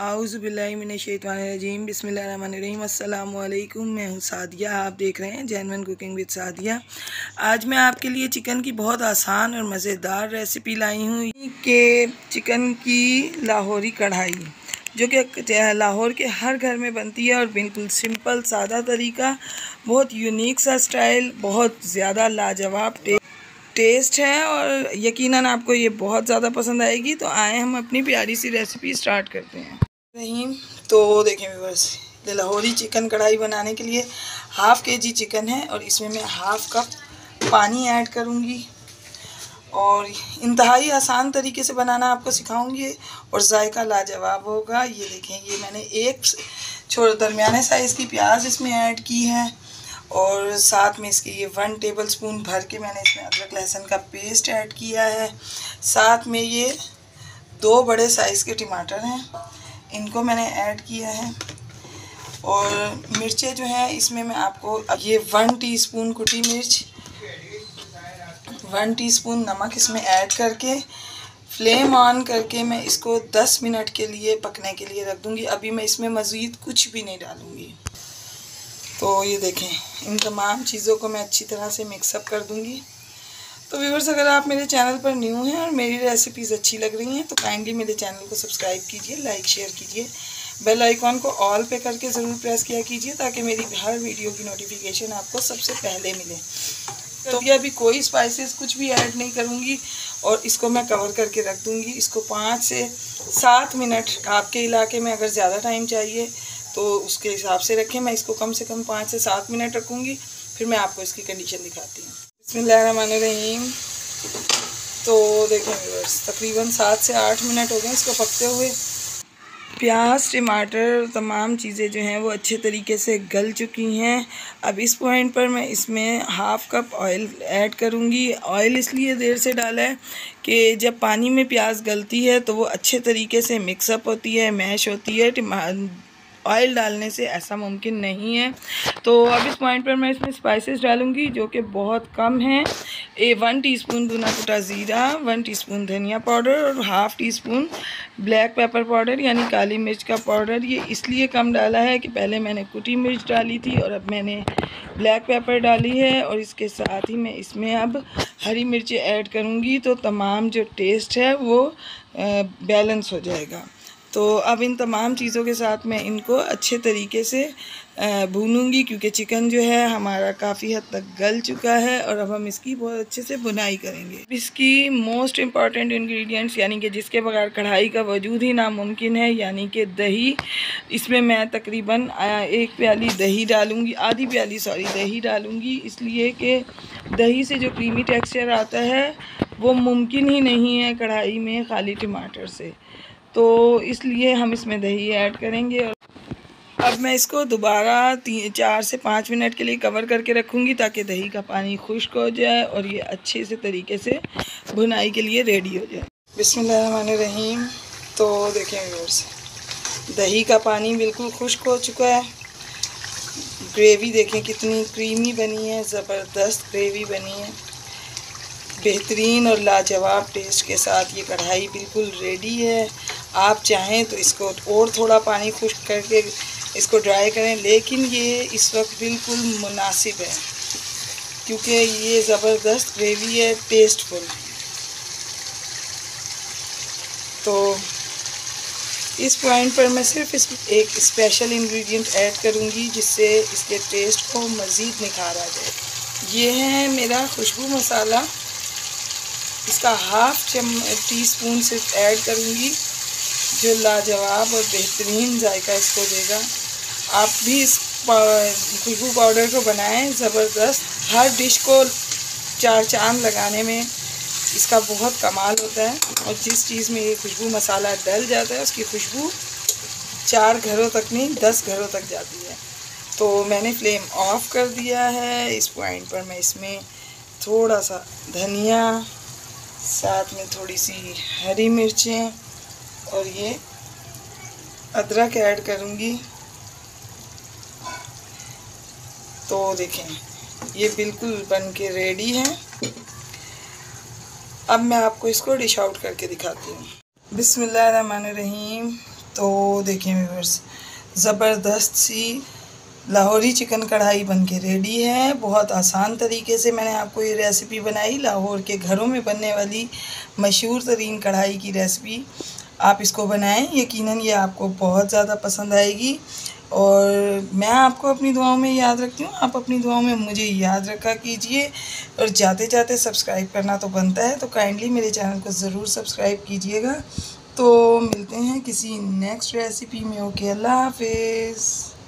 आऊज़ुबिल्लाहिमिनश्शैतानिर्रजीम बिस्मिल्लाहिर्रहमानिर्रहीम अस्सलाम वालेकुम। मैं हूँ सादिया, आप देख रहे हैं जेन्युइन कुकिंग विद सादिया। आज मैं आपके लिए चिकन की बहुत आसान और मज़ेदार रेसिपी लाई हूँ कि चिकन की लाहौरी कढ़ाई, जो कि लाहौर के हर घर में बनती है और बिल्कुल सिंपल सादा तरीका, बहुत यूनिक सा स्टाइल, बहुत ज़्यादा लाजवाब टेस्ट है और यकीनन आपको ये बहुत ज़्यादा पसंद आएगी। तो आए हम अपनी प्यारी सी रेसिपी स्टार्ट करते हैं। रहीम तो देखें व्यूअर्स, लाहौरी चिकन कढ़ाई बनाने के लिए हाफ़ केजी चिकन है और इसमें मैं हाफ़ कप पानी ऐड करूँगी और इंतहाई आसान तरीके से बनाना आपको सिखाऊंगी और जायका लाजवाब होगा। ये देखें, ये मैंने एक दरमियाने साइज़ की प्याज इसमें ऐड की है और साथ में इसके ये 1 टेबलस्पून भर के मैंने इसमें अदरक लहसुन का पेस्ट ऐड किया है। साथ में ये 2 बड़े साइज़ के टमाटर हैं, इनको मैंने ऐड किया है और मिर्चें जो हैं इसमें मैं आपको ये 1 टीस्पून कुटी मिर्च, 1 टीस्पून नमक इसमें ऐड करके फ्लेम ऑन करके मैं इसको 10 मिनट के लिए पकने के लिए रख दूँगी। अभी मैं इसमें मज़ीद कुछ भी नहीं डालूँगी। तो ये देखें, इन तमाम चीज़ों को मैं अच्छी तरह से मिक्सअप कर दूँगी। तो व्यूअर्स, अगर आप मेरे चैनल पर न्यू हैं और मेरी रेसिपीज़ अच्छी लग रही हैं तो काइंडली मेरे चैनल को सब्सक्राइब कीजिए, लाइक शेयर कीजिए, बेल आइकॉन को ऑल पे करके ज़रूर प्रेस किया कीजिए ताकि मेरी हर वीडियो की नोटिफिकेशन आपको सबसे पहले मिले। तो ये अभी कोई स्पाइसेस कुछ भी ऐड नहीं करूँगी और इसको मैं कवर करके रख दूँगी। इसको 5 से 7 मिनट, आपके इलाके में अगर ज़्यादा टाइम चाहिए तो उसके हिसाब से रखें। मैं इसको कम से कम 5 से 7 मिनट रखूँगी, फिर मैं आपको इसकी कंडीशन दिखाती हूँ। बिस्मिल्लाहिर्रहमानिर्रहीम। तो देखें व्यूअर्स, तकरीबन 7 से 8 मिनट हो गए इसको पकते हुए। प्याज, टमाटर, तमाम चीज़ें जो हैं वो अच्छे तरीके से गल चुकी हैं। अब इस पॉइंट पर मैं इसमें हाफ़ कप ऑयल ऐड करूँगी। ऑयल इसलिए देर से डाला है कि जब पानी में प्याज गलती है तो वो अच्छे तरीके से मिक्सअप होती है, मैश होती है। ऑयल डालने से ऐसा मुमकिन नहीं है। तो अब इस पॉइंट पर मैं इसमें स्पाइसेस डालूंगी जो कि बहुत कम हैं। 1 टीस्पून भुना कुटा ज़ीरा, 1 टीस्पून धनिया पाउडर और half teaspoon black pepper powder यानी काली मिर्च का पाउडर। ये इसलिए कम डाला है कि पहले मैंने कुटी मिर्च डाली थी और अब मैंने ब्लैक पेपर डाली है और इसके साथ ही मैं इसमें अब हरी मिर्ची ऐड करूँगी तो तमाम जो टेस्ट है वो बैलेंस हो जाएगा। तो अब इन तमाम चीज़ों के साथ मैं इनको अच्छे तरीके से भूनूंगी क्योंकि चिकन जो है हमारा काफ़ी हद तक गल चुका है और अब हम इसकी बहुत अच्छे से बुनाई करेंगे। इसकी मोस्ट इम्पॉर्टेंट इंग्रेडिएंट्स यानी कि जिसके बगैर कढ़ाई का वजूद ही नामुमकिन है, यानी कि दही। इसमें मैं तकरीबन 1 प्याली दही डालूँगी, आधी प्याली दही डालूँगी, इसलिए कि दही से जो क्रीमी टेक्सचर आता है वो मुमकिन ही नहीं है कढ़ाई में खाली टमाटर से, तो इसलिए हम इसमें दही ऐड करेंगे। और अब मैं इसको दोबारा 4 से 5 मिनट के लिए कवर करके रखूँगी ताकि दही का पानी खुश्क हो जाए और ये अच्छे से तरीके से भुनाई के लिए रेडी हो जाए। बिस्मिल्लाहिर्रहमानिर्रहीम। तो देखें व्यूअर्स, दही का पानी बिल्कुल खुश्क हो चुका है। ग्रेवी देखें कितनी क्रीमी बनी है, ज़बरदस्त ग्रेवी बनी है, बेहतरीन और लाजवाब टेस्ट के साथ ये कढ़ाई बिल्कुल रेडी है। आप चाहें तो इसको और थोड़ा पानी खुश्क करके इसको ड्राई करें, लेकिन ये इस वक्त बिल्कुल मुनासिब है क्योंकि ये ज़बरदस्त ग्रेवी है, टेस्टफुल। तो इस पॉइंट पर मैं सिर्फ एक स्पेशल इंग्रेडिएंट ऐड करूँगी जिससे इसके टेस्ट को मज़ीद निखार आ जाए। ये है मेरा खुशबू मसाला, इसका हाफ़ टीस्पून सिर्फ ऐड करूँगी जो लाजवाब और बेहतरीन जायका इसको देगा। आप भी इस खुशबू पाउडर को बनाएं, ज़बरदस्त। हर डिश को 4 चांद लगाने में इसका बहुत कमाल होता है और जिस चीज़ में ये खुशबू मसाला डल जाता है उसकी खुशबू 4 घरों तक नहीं 10 घरों तक जाती है। तो मैंने फ्लेम ऑफ कर दिया है। इस पॉइंट पर मैं इसमें थोड़ा सा धनिया, साथ में थोड़ी सी हरी मिर्चें और ये अदरक ऐड करूँगी। तो देखें, ये बिल्कुल बन के रेडी है। अब मैं आपको इसको डिश आउट करके दिखाती हूँ। बिस्मिल्लाहिर्रहमानिर्रहीम। तो देखिए व्यूअर्स, ज़बरदस्त सी लाहौरी चिकन कढ़ाई बनके रेडी है। बहुत आसान तरीके से मैंने आपको ये रेसिपी बनाई, लाहौर के घरों में बनने वाली मशहूर तरीन कढ़ाई की रेसिपी। आप इसको बनाएं, यकीनन ये आपको बहुत ज़्यादा पसंद आएगी। और मैं आपको अपनी दुआओं में याद रखती हूँ, आप अपनी दुआओं में मुझे याद रखा कीजिए। और जाते जाते सब्सक्राइब करना तो बनता है, तो काइंडली मेरे चैनल को ज़रूर सब्सक्राइब कीजिएगा। तो मिलते हैं किसी नेक्स्ट रेसिपी में। ओके, अल्लाह हाफिज़।